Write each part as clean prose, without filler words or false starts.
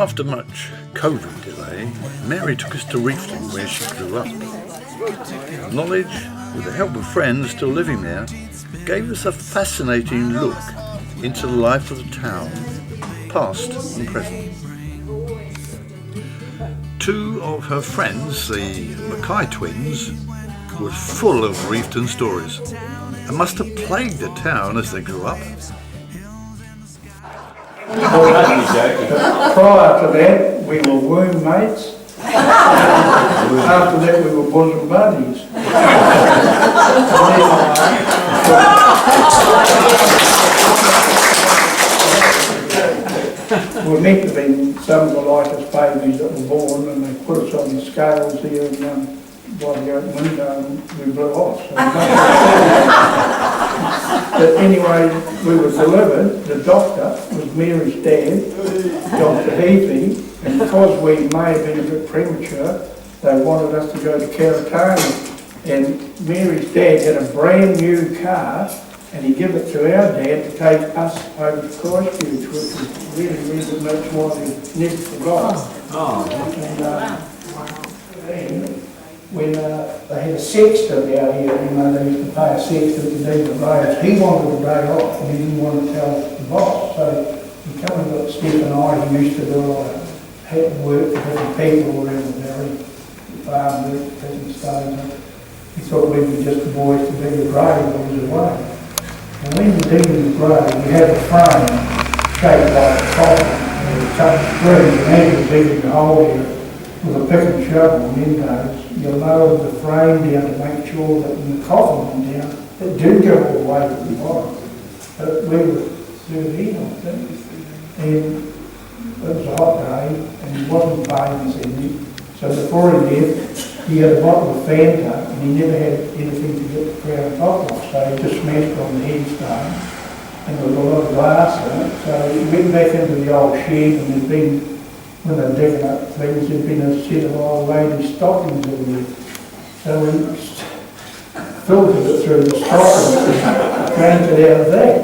After much COVID delay, Mary took us to Reefton where she grew up. Knowledge, with the help of friends still living there, gave us a fascinating look into the life of the town, past and present. Two of her friends, the Mackay twins, were full of Reefton stories and must have plagued the town as they grew up. Prior to that, we were worm mates. After that, we were bosom buddies. We're meant to be some of the lightest babies that were born, and they put us on the scales here and by the open window, and we blew off. So but anyway, we were delivered. The doctor was Mary's dad, Dr. Heafy, and because we may have been a bit premature, they wanted us to go to Karatani. And Mary's dad had a brand new car, and he gave it to our dad to take us over to Christchurch, which was really much more than never forgot. And when they had a sexton out here, they used to pay a sexton to do the roads. He wanted a day off, and he didn't want to tell the boss. So he come and got Steph and I. He used to do a lot of work for different people around the valley, farm work, different stones. He thought we were just the boys to do the grave when he was away. And when you're digging the grave, you have a frame shaped like a coffin, and you cut the screws, and as you're digging the hole here with a pick and shovel and windows, you'll lower the frame down to make sure that when the coffin went down, it did go all the way to the bottom. But we were 13, I think, and it was a hot day, and he wasn't paying us any. So before he left, he had a bottle of Fanta, and he never had anything to get the crown top off, so he just smashed on the headstone, and there was a lot of glass in it. So he went back into the old shed, and there'd been, when they were digging up things, there'd been a set of old ladies' stockings in there. So he filtered it through the stockings and drank it out of that.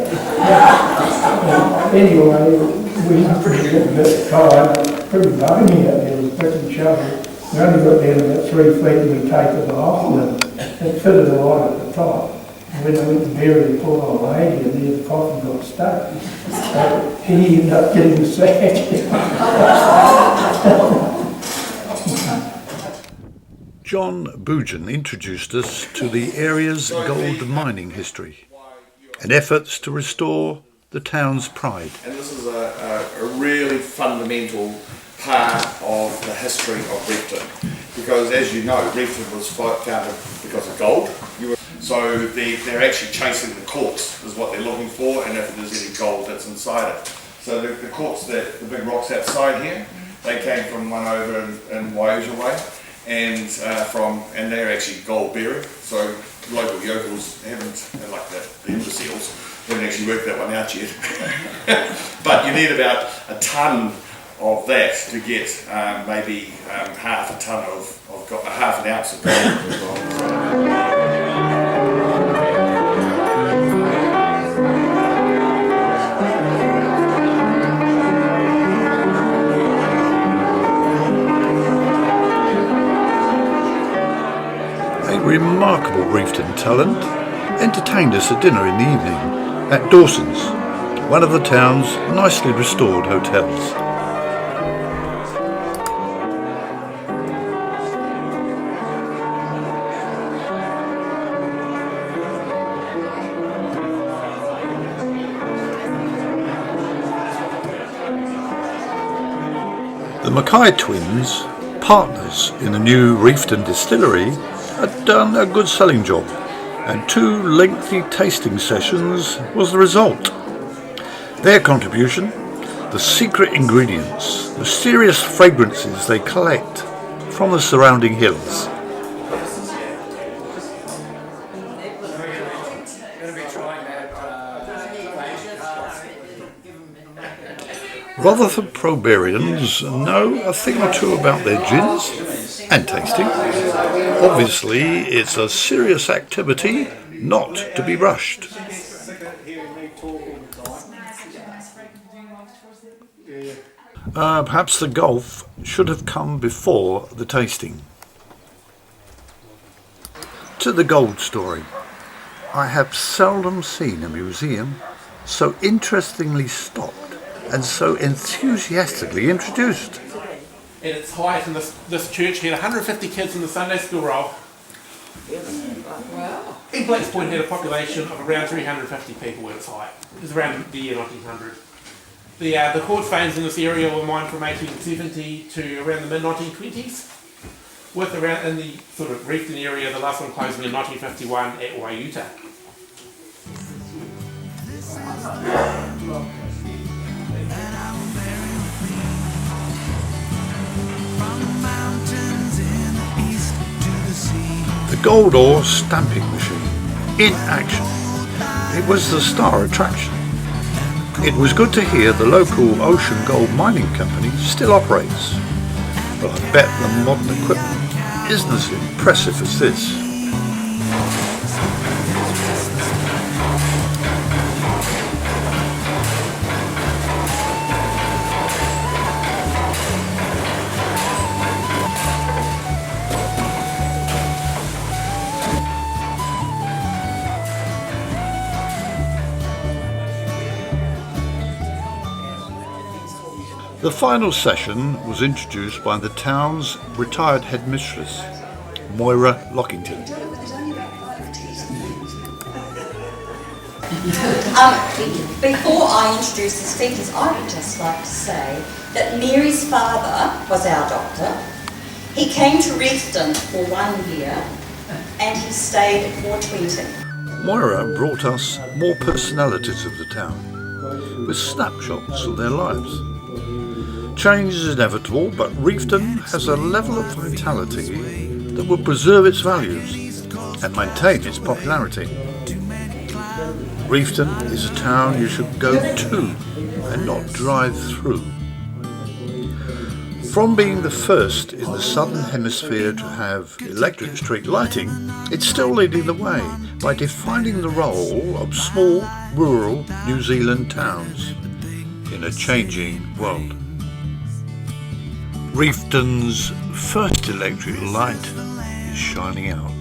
Anyway, we were pretty a bit tired, pretty bony out there with pick and shovel. We only got down about 3 feet and we tapered it off, and it fitted a lot at the top. And when I went to bury the poor old lady, and there the coffin got stuck. So he ended up getting the sack. John Bougen introduced us to the area's gold mining history and efforts to restore the town's pride. And this is a really fundamental part of the history of Reefton, because as you know, Reefton was founded because of gold. So they're actually chasing the quartz is what they're looking for, and if there's any gold that's inside it. So the quartz, the big rocks outside here, they came from one over in Waiuja Way, and they're actually gold bearing. So local yokels haven't, like the imbeciles, haven't actually worked that one out yet. But you need about a tonne of that to get maybe half a tonne of half an ounce of gold as well. A remarkable Reefton talent entertained us at dinner in the evening at Dawson's, one of the town's nicely restored hotels. The Mackay twins, partners in the new Reefton distillery, had done a good selling job, and 2 lengthy tasting sessions was the result. Their contribution, the secret ingredients, mysterious fragrances they collect from the surrounding hills. Rotherford Probarians know a thing or two about their gins and tasting. Obviously, it's a serious activity not to be rushed. Perhaps the golf should have come before the tasting. To the gold story. I have seldom seen a museum so interestingly stocked and so enthusiastically introduced. At its height in this church had 150 kids in the Sunday school roll. Wow. In Blakes Point had a population of around 350 people at its height. It was around the year 1900. The quartz veins in this area were mined from 1870 to around the mid-1920s, with around in the sort of Reefton area, the last one closing in 1951 at Waiuta. The gold ore stamping machine, in action. It was the star attraction. It was good to hear the local Ocean Gold Mining Company still operates, but I bet the modern equipment isn't as impressive as this. The final session was introduced by the town's retired headmistress, Moira Lockington. Before I introduce the speakers, I would just like to say that Mary's father was our doctor. He came to Reefton for 1 year and he stayed for 20. Moira brought us more personalities of the town, with snapshots of their lives. Change is inevitable, but Reefton has a level of vitality that will preserve its values and maintain its popularity. Reefton is a town you should go to and not drive through. From being the first in the southern hemisphere to have electric street lighting, it's still leading the way by defining the role of small, rural New Zealand towns in a changing world. Reefton's first electric light is shining out.